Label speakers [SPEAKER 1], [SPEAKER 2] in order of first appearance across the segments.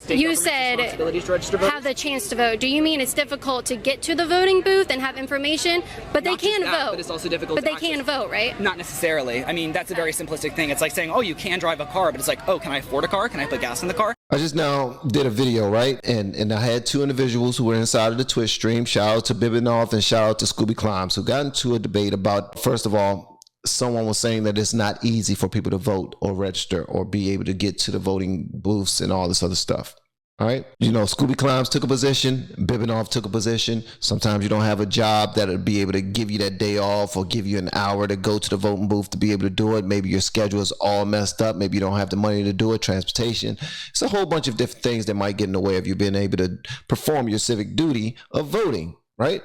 [SPEAKER 1] You said have the chance to vote. Do you mean it's difficult to get to the voting booth and have information? But they can vote.
[SPEAKER 2] But it's also difficult.
[SPEAKER 1] But they can vote, right?
[SPEAKER 2] Not necessarily. I mean, that's a very simplistic thing. It's like saying, oh, you can drive a car, but it's like, oh, can I afford a car? Can I put gas in the car?
[SPEAKER 3] I just now did a video, right? And I had two individuals who were inside of the Twitch stream. Shout out to Bibbinoff and shout out to Scooby Climbs, who got into a debate about, first of all, someone was saying that it's not easy for people to vote or register or be able to get to the voting booths and all this other stuff. All right. You know, Scooby Climbs took a position. Bibbinoff took a position. Sometimes you don't have a job that'll be able to give you that day off or give you an hour to go to the voting booth to be able to do it. Maybe your schedule is all messed up. Maybe you don't have the money to do it. Transportation. It's a whole bunch of different things that might get in the way of you being able to perform your civic duty of voting. Right.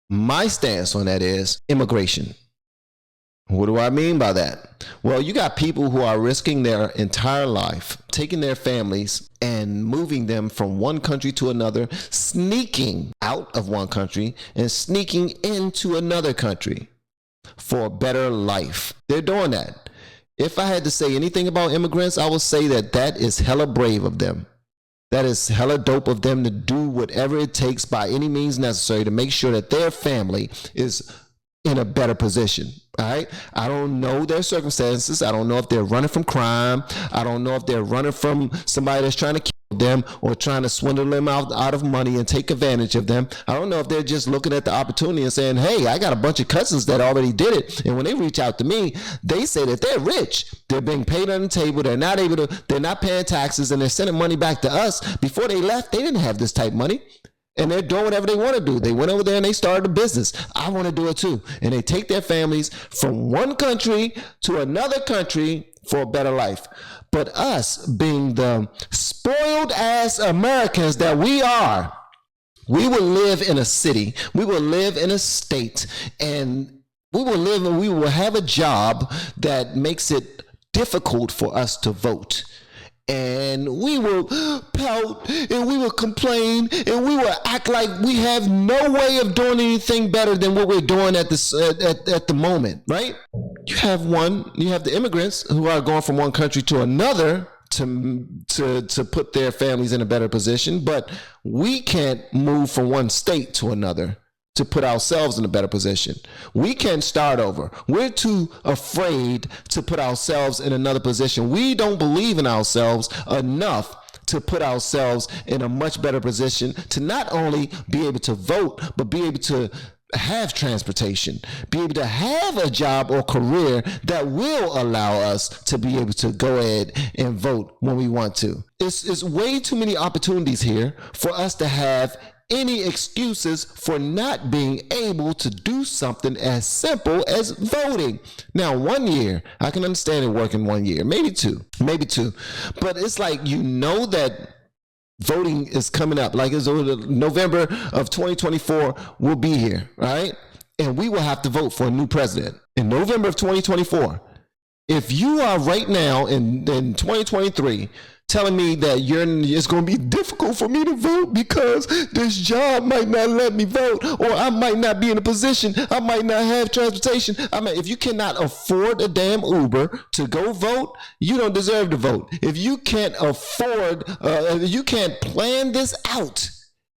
[SPEAKER 3] My stance on that is immigration. What do I mean by that? Well, you got people who are risking their entire life, taking their families and moving them from one country to another, sneaking out of one country and sneaking into another country for a better life. They're doing that. If I had to say anything about immigrants, I would say that that is hella brave of them. That is hella dope of them to do whatever it takes by any means necessary to make sure that their family is in a better position. All right. I don't know their circumstances. I don't know if they're running from crime. I don't know if they're running from somebody that's trying to kill them or trying to swindle them out of money and take advantage of them. I don't know if they're just looking at the opportunity and saying, hey, I got a bunch of cousins that already did it. And when they reach out to me, they say that they're rich. They're being paid on the table. They're not paying taxes, and they're sending money back to us. Before they left, they didn't have this type of money. And they're doing whatever they want to do. They went over there and they started a business. I want to do it too. And they take their families from one country to another country for a better life. But us, being the spoiled ass Americans that we are, we will live in a city. We will live in a state. And we will live and we will have a job that makes it difficult for us to vote. And we will pout and we will complain and we will act like we have no way of doing anything better than what we're doing at the moment, right? You have the immigrants who are going from one country to another to put their families in a better position, but we can't move from one state to another to put ourselves in a better position. We can start over. We're too afraid to put ourselves in another position. We don't believe in ourselves enough to put ourselves in a much better position to not only be able to vote, but be able to have transportation, be able to have a job or career that will allow us to be able to go ahead and vote when we want to. It's way too many opportunities here for us to have any excuses for not being able to do something as simple as voting. Now, 1 year, I can understand it working 1 year, maybe two, but it's like, you know that voting is coming up, like it's November of 2024 will be here, right? And we will have to vote for a new president in November of 2024. If you are right now in 2023 telling me that it's going to be difficult for me to vote because this job might not let me vote, or I might not be in a position, I might not have transportation. If you cannot afford a damn Uber to go vote, you don't deserve to vote. If you can't afford, you can't plan this out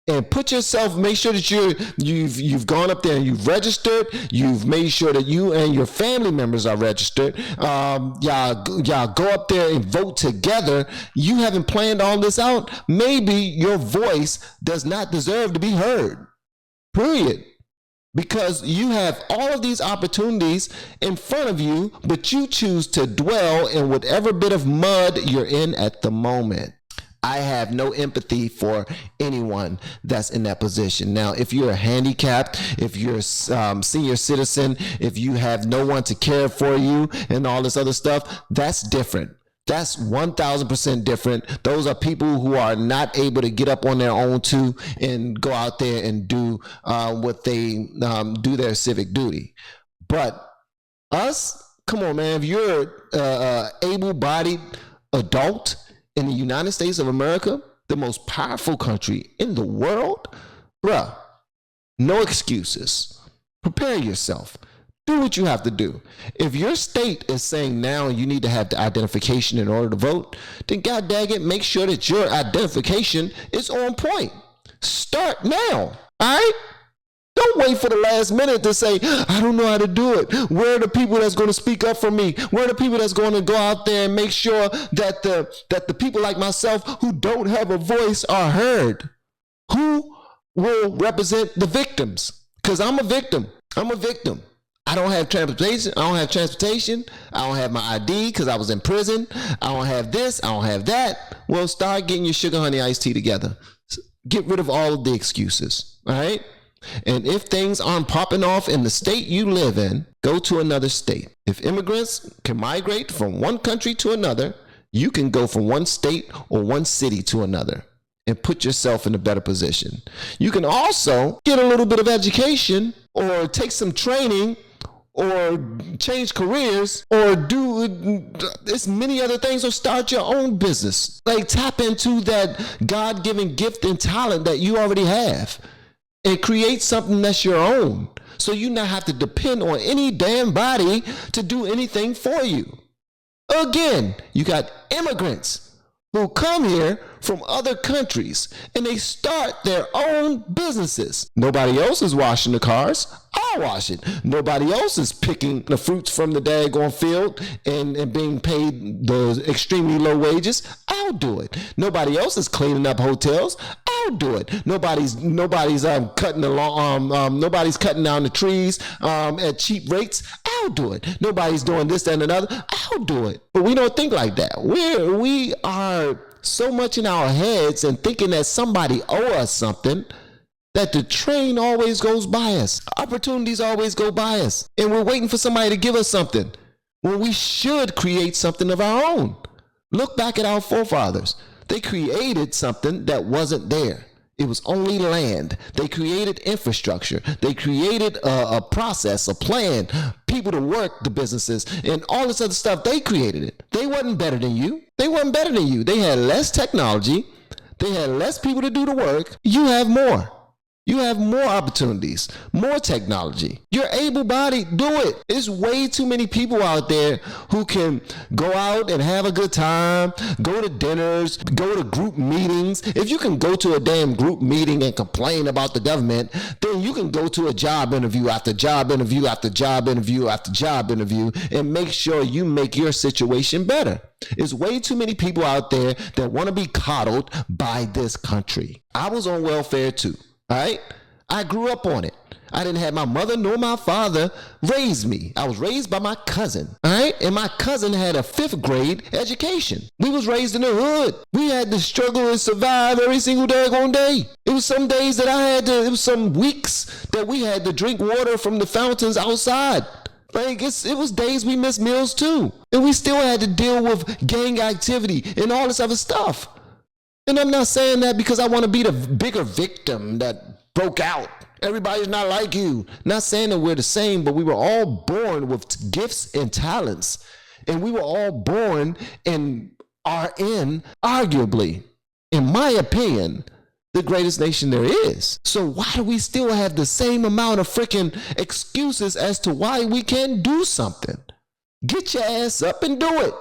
[SPEAKER 3] and put yourself, make sure that you've gone up there and you've registered, you've made sure that you and your family members are registered, y'all go up there and vote together. You haven't planned all this out, maybe your voice does not deserve to be heard, period. Because you have all of these opportunities in front of you, but you choose to dwell in whatever bit of mud you're in at the moment. I have no empathy for anyone that's in that position. Now, if you're handicapped, if you're a senior citizen, if you have no one to care for you and all this other stuff, that's different. That's 1,000% different. Those are people who are not able to get up on their own too and go out there and do what they do their civic duty. But us, come on, man, if you're able-bodied adult in the United States of America, the most powerful country in the world, bruh, no excuses. Prepare yourself. Do what you have to do. If your state is saying now you need to have the identification in order to vote, then god dang it, make sure that your identification is on point. Start now. All right? Don't wait for the last minute to say, I don't know how to do it. Where are the people that's going to speak up for me? Where are the people that's going to go out there and make sure that the people like myself who don't have a voice are heard? Who will represent the victims? Because I'm a victim. I don't have transportation. I don't have my ID because I was in prison. I don't have this. I don't have that. Well, start getting your sugar honey iced tea together. Get rid of all of the excuses. All right? And if things aren't popping off in the state you live in, go to another state. If immigrants can migrate from one country to another, you can go from one state or one city to another and put yourself in a better position. You can also get a little bit of education or take some training or change careers or do as many other things, or start your own business. Like, tap into that God-given gift and talent that you already have and create something that's your own, so you not have to depend on any damn body to do anything for you. Again, you got immigrants who come here from other countries and they start their own businesses. Nobody else is washing the cars. I'll wash it. Nobody else is picking the fruits from the daggone field and being paid the extremely low wages. I'll do it. Nobody else is cleaning up hotels. I'll do it. Nobody's cutting nobody's cutting down the trees at cheap rates. I'll do it. Nobody's doing this, that, and another. I'll do it. But we don't think like that. We are so much in our heads and thinking that somebody owe us something, that the train always goes by us. Opportunities always go by us. And we're waiting for somebody to give us something when we should create something of our own. Look back at our forefathers. They created something that wasn't there. It was only land. They created infrastructure. They created a process, a plan, people to work the businesses, and all this other stuff. They created it. They wasn't better than you. They had less technology. They had less people to do the work. You have more. You have more opportunities, more technology. You're able-bodied. Do it. There's way too many people out there who can go out and have a good time, go to dinners, go to group meetings. If you can go to a damn group meeting and complain about the government, then you can go to a job interview after job interview after job interview after job interview and make sure you make your situation better. There's way too many people out there that want to be coddled by this country. I was on welfare too. All right? I grew up on it. I didn't have my mother nor my father raise me. I was raised by my cousin. All right? And my cousin had a 5th grade education. We was raised in the hood. We had to struggle and survive every single daggone day. It was some days that it was some weeks that we had to drink water from the fountains outside. Like, it was days we missed meals too. And we still had to deal with gang activity and all this other stuff. And I'm not saying that because I want to be the bigger victim that broke out. Everybody's not like you. Not saying that we're the same, but we were all born with gifts and talents. And we were all born and are in, arguably, in my opinion, the greatest nation there is. So why do we still have the same amount of freaking excuses as to why we can't do something? Get your ass up and do it.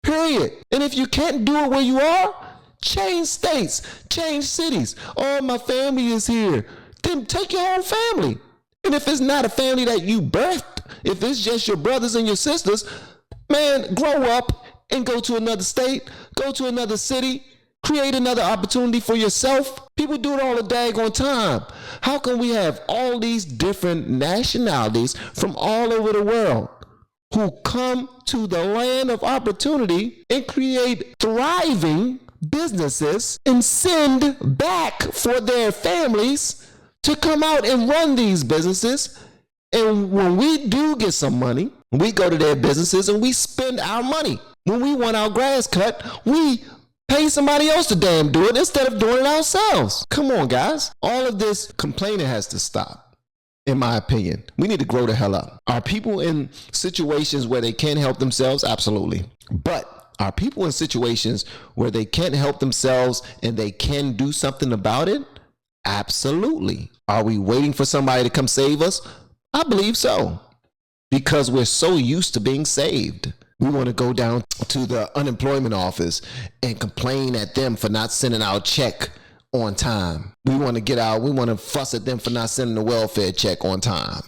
[SPEAKER 3] Period. And if you can't do it where you are, change states, change cities. Oh, my family is here. Then take your own family. And if it's not a family that you birthed, if it's just your brothers and your sisters, man, grow up and go to another state, go to another city, create another opportunity for yourself. People do it all the daggone time. How can we have all these different nationalities from all over the world who come to the land of opportunity and create thriving businesses and send back for their families to come out and run these businesses? And when we do get some money, we go to their businesses and we spend our money. When we want our grass cut, we pay somebody else to damn do it instead of doing it ourselves. Come on, guys. All of this complaining has to stop, in my opinion. We need to grow the hell up. Are people in situations where they can't help themselves? Absolutely. But are people in situations where they can't help themselves and they can do something about it? Absolutely. Are we waiting for somebody to come save us? I believe so. because we're so used to being saved. We want to go down to the unemployment office and complain at them for not sending our check on time. We want to fuss at them for not sending the welfare check on time,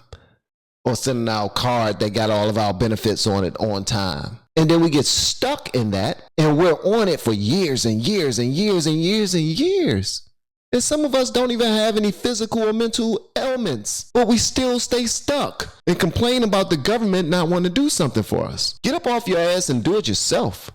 [SPEAKER 3] or sending our card that got all of our benefits on it on time. And then we get stuck in that, and we're on it for years and years and years and years and years. And some of us don't even have any physical or mental ailments, but we still stay stuck and complain about the government not wanting to do something for us. Get up off your ass and do it yourself.